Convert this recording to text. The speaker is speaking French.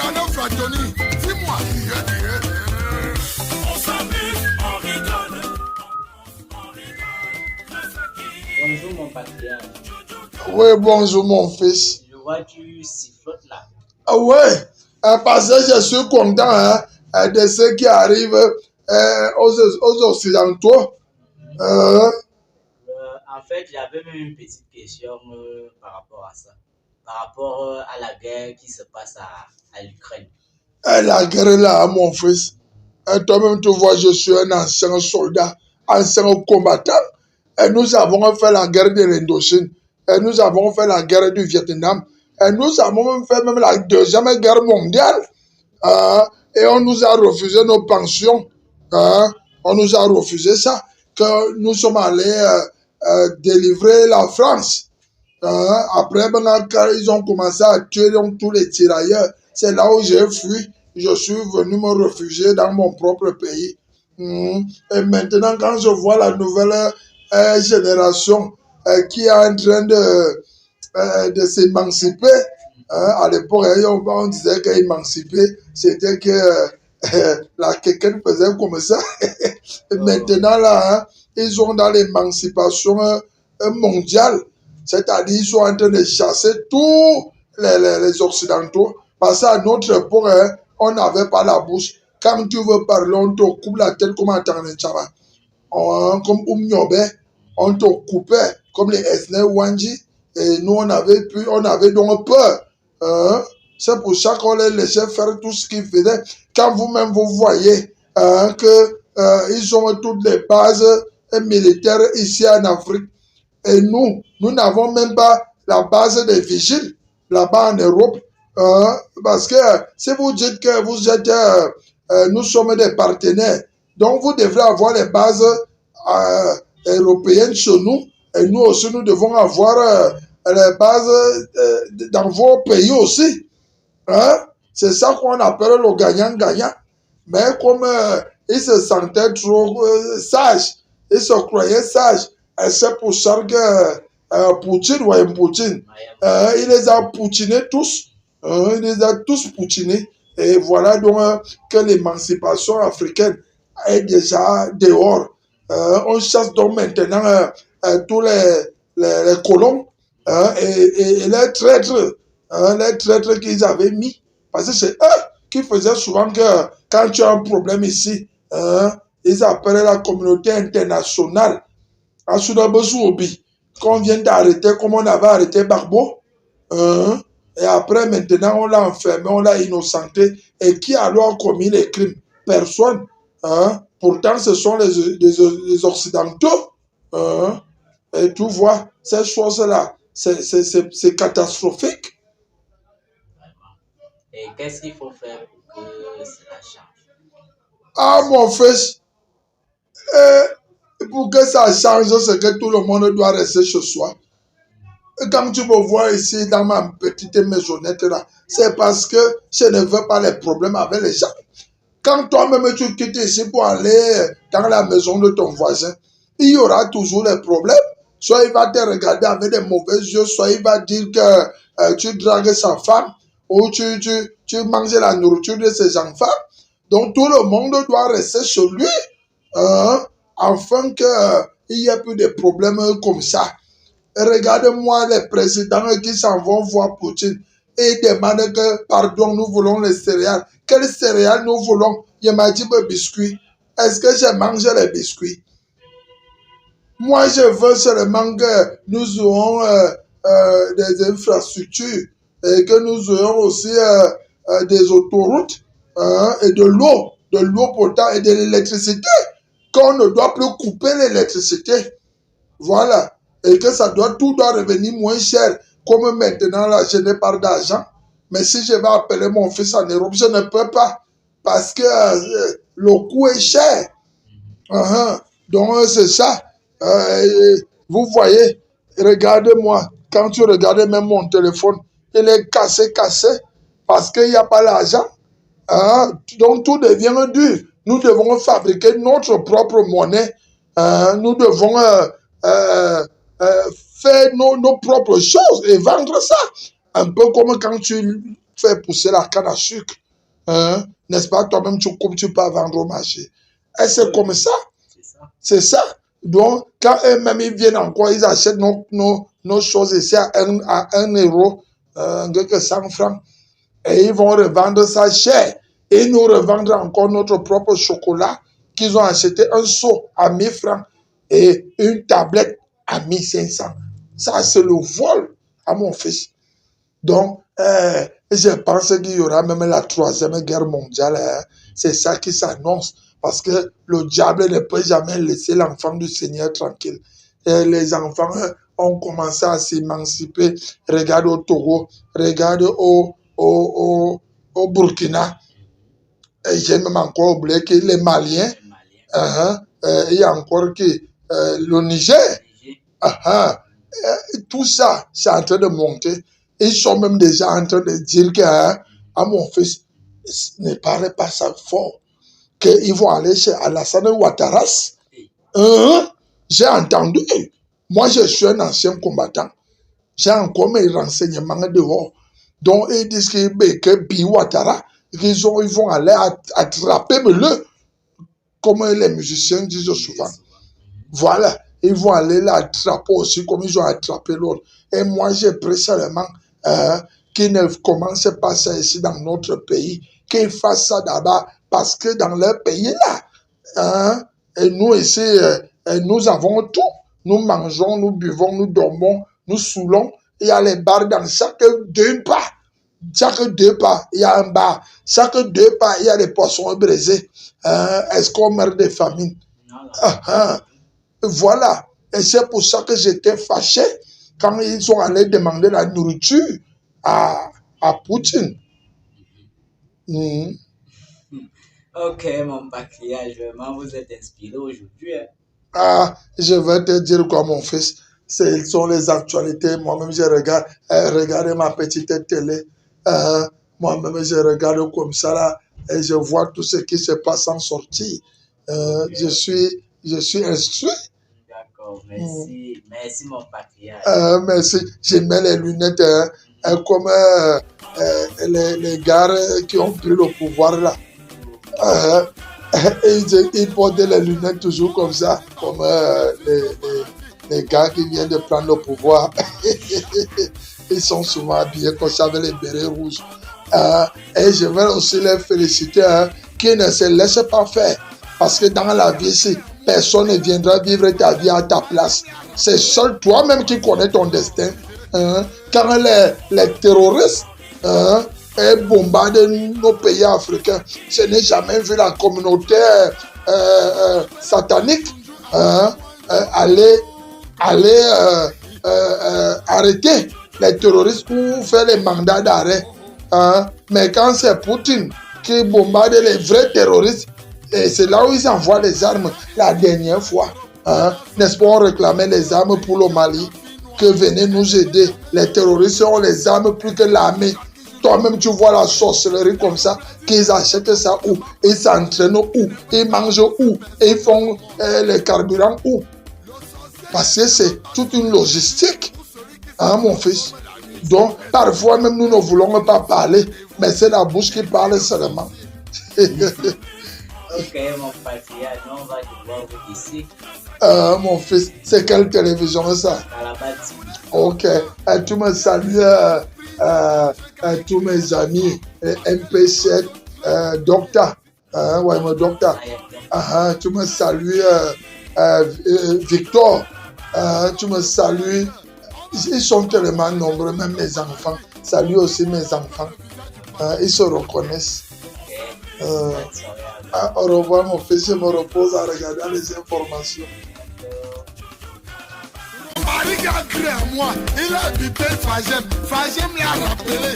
Dis-moi. On s'amuse, on rigole. Bonjour mon patriarche. Oui, bonjour mon fils. Je vois tu sifflotes là. Ah ouais, parce que je suis content de ce qui arrive aux Occidentaux. En fait, j'avais même une petite question par rapport à ça. Par rapport à la guerre qui se passe à l'Ukraine. La guerre là, mon fils. Toi-même, tu vois, je suis un ancien soldat, ancien combattant. Et nous avons fait la guerre de l'Indochine. Et nous avons fait la guerre du Vietnam. Et nous avons même fait même la deuxième guerre mondiale. Et on nous a refusé nos pensions. On nous a refusé ça. Que nous sommes allés délivrer la France. Après, quand ils ont commencé à tuer donc, tous les tirailleurs, c'est là où j'ai fui. Je suis venu me réfugier dans mon propre pays. Et maintenant, quand je vois la nouvelle génération qui est en train de s'émanciper, à l'époque, on disait qu'émanciper, c'était que quelqu'un faisait comme ça. Et maintenant, là, ils sont dans l'émancipation mondiale. C'est-à-dire, ils sont en train de chasser tous les Occidentaux. Parce qu'à notre époque, on n'avait pas la bouche. Quand tu veux parler, on te coupe la tête comme un Tanechama. Comme Oumnyobe, on te coupait comme les Esne Wanji. Et nous, on avait donc peur. C'est pour ça qu'on les laissait faire tout ce qu'ils faisaient. Quand vous-même, vous voyez qu'ils ont toutes les bases militaires ici en Afrique. Et nous n'avons même pas la base des vigiles là-bas en Europe. Parce que si vous dites que vous êtes, nous sommes des partenaires, donc vous devrez avoir les bases européennes chez nous. Et nous aussi, nous devons avoir les bases dans vos pays aussi. C'est ça qu'on appelle le gagnant-gagnant. Mais comme ils se sentaient trop sages, ils se croyaient sages, et c'est pour ça que Poutine, il les a poutinés tous. Il les a tous poutinés. Et voilà donc que l'émancipation africaine est déjà dehors. On chasse donc maintenant tous les colons et les traîtres qu'ils avaient mis. Parce que c'est eux qui faisaient souvent que quand tu as un problème ici, ils appellent la communauté internationale. À Soudabouzoubi, qu'on vient d'arrêter, comme on avait arrêté Barbeau. Et après, maintenant, on l'a enfermé, on l'a innocenté. Et qui a alors commis les crimes? Personne. Pourtant, ce sont les Occidentaux. Et tu vois, ces choses-là, c'est catastrophique. Et qu'est-ce qu'il faut faire pour que cela change? Ah, mon fils, pour que ça change, c'est que tout le monde doit rester chez soi. Comme tu me vois ici dans ma petite maisonnette là, c'est parce que je ne veux pas les problèmes avec les gens. Quand toi-même tu quittes ici pour aller dans la maison de ton voisin, il y aura toujours les problèmes. Soit il va te regarder avec des mauvais yeux, soit il va dire que tu dragues sa femme ou tu manges la nourriture de ses enfants. Donc tout le monde doit rester chez lui afin qu'il n'y ait plus de problèmes comme ça. Regarde-moi les présidents qui s'en vont voir Poutine et demandent que, pardon, nous voulons les céréales. Quelles céréales nous voulons? Il m'a dit biscuits. Est-ce que je mange les biscuits? Moi, je veux seulement que nous ayons des infrastructures et que nous ayons aussi des autoroutes et de l'eau potable et de l'électricité. Qu'on ne doit plus couper l'électricité. Voilà. Et que tout doit revenir moins cher. Comme maintenant, là, je n'ai pas d'argent. Mais si je vais appeler mon fils en Europe, je ne peux pas. Parce que le coût est cher. Donc, c'est ça. Vous voyez, regardez-moi. Quand tu regardes même mon téléphone, il est cassé. Parce qu'il n'y a pas l'argent. Donc, tout devient dur. Nous devons fabriquer notre propre monnaie. Nous devons faire nos propres choses et vendre ça. Un peu comme quand tu faire pousser la canne à sucre. Hein? N'est-ce pas? Toi-même, tu coupes, tu peux vendre au marché. Et c'est comme ça. C'est ça. C'est ça. Donc, quand eux-mêmes ils viennent encore, ils achètent nos choses ici à 1 euro, quelque 100 francs. Et ils vont revendre ça cher. Et ils nous revendent encore notre propre chocolat qu'ils ont acheté un seau à 1000 francs et une tablette à 1500. Ça, c'est le vol à mon fils. Donc, je pense qu'il y aura même la 3e guerre mondiale. Hein. C'est ça qui s'annonce. Parce que le diable ne peut jamais laisser l'enfant du Seigneur tranquille. Et les enfants ont commencé à s'émanciper. Regarde au Togo, regarde au Burkina. Et j'ai même encore oublié que les Maliens, Les Maliens. il y a encore que le Niger. Tout ça, c'est en train de monter. Ils sont même déjà en train de dire que à mon fils, ne parle pas ça fort. Qu'ils vont aller chez Alassane Ouattara. J'ai entendu. Moi, je suis un ancien combattant. J'ai encore mes renseignements dehors. Donc, ils disent que Bi Ouattara, ils vont aller attraper le, comme les musiciens disent souvent. Voilà. Ils vont aller l'attraper aussi, comme ils ont attrapé l'autre. Et moi, j'ai pris seulement qu'ils ne commencent pas ça ici dans notre pays, qu'ils fassent ça d'abord, parce que dans leur pays-là, et nous ici, nous avons tout. Nous mangeons, nous buvons, nous dormons, nous saoulons. Il y a les bars dans chaque 2 pas. Chaque 2 pas, il y a un bar. Chaque 2 pas, il y a des poissons brisés. Est-ce qu'on meurt de famine? Voilà. Et c'est pour ça que j'étais fâché quand ils sont allés demander la nourriture à Poutine. Ok, mon patriarche, vraiment, vous êtes inspiré aujourd'hui. Je vais te dire quoi, mon fils. Ce sont les actualités. Moi-même, je regarde, regardez ma petite télé. Moi-même, je regarde comme ça là, et je vois tout ce qui se passe en sortie. Je suis instruit. D'accord, merci. Merci, mon patriarche. Merci. Je mets les lunettes comme les gars qui ont pris le pouvoir là. Et ils portent les lunettes toujours comme ça, comme les gars qui viennent de prendre le pouvoir. Ils sont souvent habillés comme ça avec les bérets rouges. Et je vais aussi les féliciter qui ne se laissent pas faire. Parce que dans la vie ici, personne ne viendra vivre ta vie à ta place. C'est seul toi-même qui connais ton destin. Quand les terroristes bombardent nos pays africains, je n'ai jamais vu la communauté satanique aller arrêter les terroristes ou faire les mandats d'arrêt. Mais quand c'est Poutine qui bombarde les vrais terroristes, et c'est là où ils envoient les armes. La dernière fois, n'est-ce pas, on réclamait les armes pour le Mali, que venez nous aider. Les terroristes ont les armes plus que l'armée. Toi-même, tu vois la sorcellerie comme ça, qu'ils achètent ça où? Ils s'entraînent où? Ils mangent où? Et ils font les carburants où? Parce que c'est toute une logistique, mon fils. Donc, parfois même, nous ne voulons pas parler, mais c'est la bouche qui parle seulement. Ok, mon patriarche, on va devoir vous ici. Mon fils, c'est quelle télévision ça? Kalabati. Ok, tu me salues tous mes amis, MP7, Docteur, ouais, mon Docteur. Tu me salues Victor, tu me salues. Ils sont tellement nombreux, même mes enfants. Salut aussi mes enfants. Ils se reconnaissent. Au revoir mon fils, je me repose à regarder les informations. Marie qui a créé à moi, il a habité Fagem. Fagem l'a rappelé.